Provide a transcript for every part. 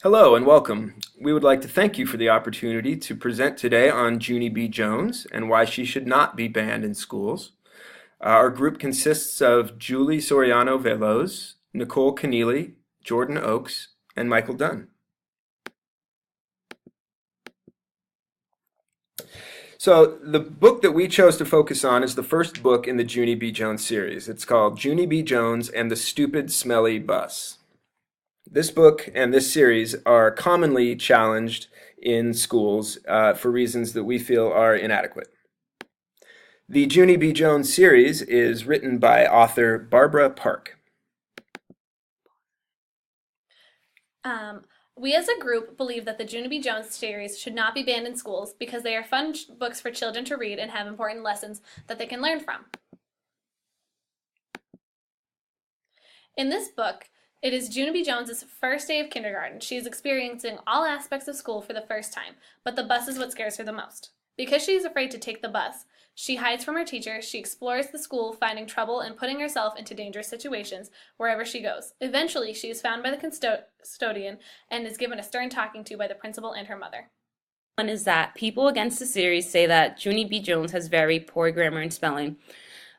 Hello and welcome. We would like to thank you for the opportunity to present today on Junie B. Jones and why she should not be banned in schools. Our group consists of Julie Soriano Veloz, Nicole Keneally, Jordan Oakes, and Michael Dunn. So the book that we chose to focus on is the first book in the Junie B. Jones series. It's called Junie B. Jones and the Stupid Smelly Bus. This book and this series are commonly challenged in schools for reasons that we feel are inadequate. The Junie B. Jones series is written by author Barbara Park. We as a group believe that the Junie B. Jones series should not be banned in schools because they are fun books for children to read and have important lessons that they can learn from. In this book, it is Junie B. Jones's first day of kindergarten. She is experiencing all aspects of school for the first time, but the bus is what scares her the most. Because she is afraid to take the bus, she hides from her teacher, she explores the school, finding trouble and putting herself into dangerous situations wherever she goes. Eventually, she is found by the custodian and is given a stern talking to by the principal and her mother. One is that people against the series say that Junie B. Jones has very poor grammar and spelling.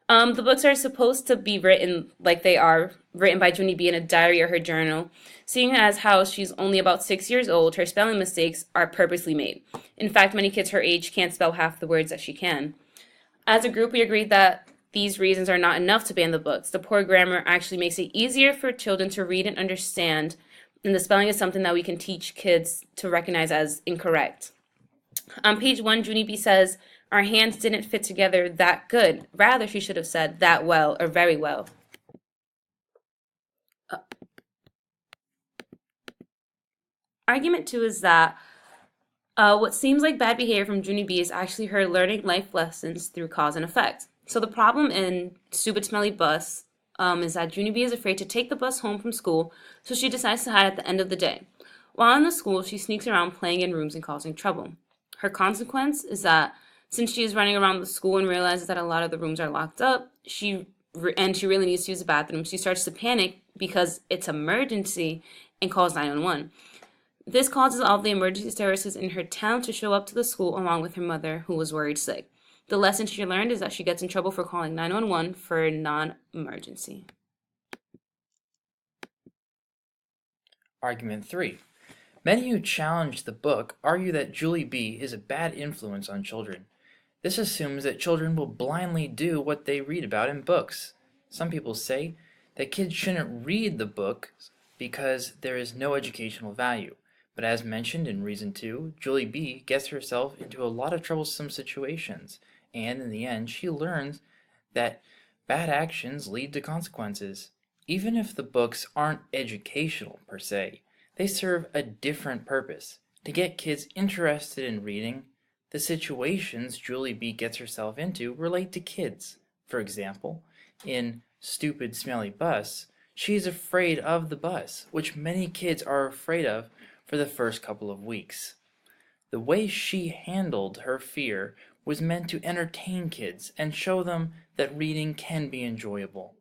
The books are supposed to be written like they are written by Junie B. in a diary or her journal. Seeing as how she's only about 6 years old, her spelling mistakes are purposely made. In fact, many kids her age can't spell half the words that she can. As a group, we agreed that these reasons are not enough to ban the books. The poor grammar actually makes it easier for children to read and understand, and the spelling is something that we can teach kids to recognize as incorrect. On page 1, Junie B. says, "Our hands didn't fit together that good. Rather, she should have said that well or very well." Argument 2 is that what seems like bad behavior from Junie B is actually her learning life lessons through cause and effect. So the problem in Stupid Smelly Bus is that Junie B is afraid to take the bus home from school, so she decides to hide at the end of the day. While in the school, she sneaks around playing in rooms and causing trouble. Her consequence is that since she is running around the school and realizes that a lot of the rooms are locked up, she really needs to use the bathroom, she starts to panic because it's an emergency and calls 911. This causes all of the emergency services in her town to show up to the school along with her mother, who was worried sick. The lesson she learned is that she gets in trouble for calling 911 for a non-emergency. Argument 3. Many who challenge the book argue that Julie B. is a bad influence on children. This assumes that children will blindly do what they read about in books. Some people say that kids shouldn't read the book because there is no educational value. But as mentioned in Reason 2, Julie B. gets herself into a lot of troublesome situations, and in the end she learns that bad actions lead to consequences. Even if the books aren't educational per se, they serve a different purpose, to get kids interested in reading. The situations Julie B. gets herself into relate to kids. For example, in Stupid Smelly Bus, she is afraid of the bus, which many kids are afraid of for the first couple of weeks. The way she handled her fear was meant to entertain kids and show them that reading can be enjoyable.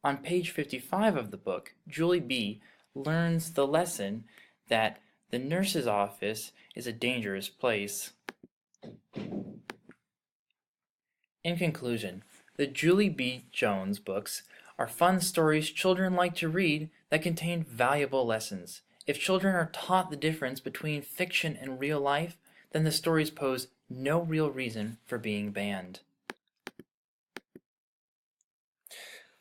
On page 55 of the book, Julie B. learns the lesson that the nurse's office is a dangerous place. In conclusion, the Julie B. Jones books are fun stories children like to read that contain valuable lessons. If children are taught the difference between fiction and real life, then the stories pose no real reason for being banned.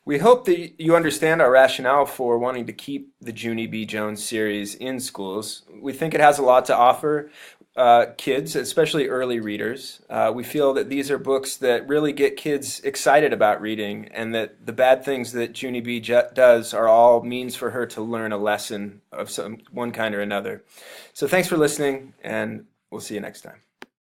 We hope that you understand our rationale for wanting to keep the Junie B. Jones series in schools. We think it has a lot to offer kids, especially early readers. We feel that these are books that really get kids excited about reading, and that the bad things that Junie B. does are all means for her to learn a lesson of one kind or another. So thanks for listening, and we'll see you next time.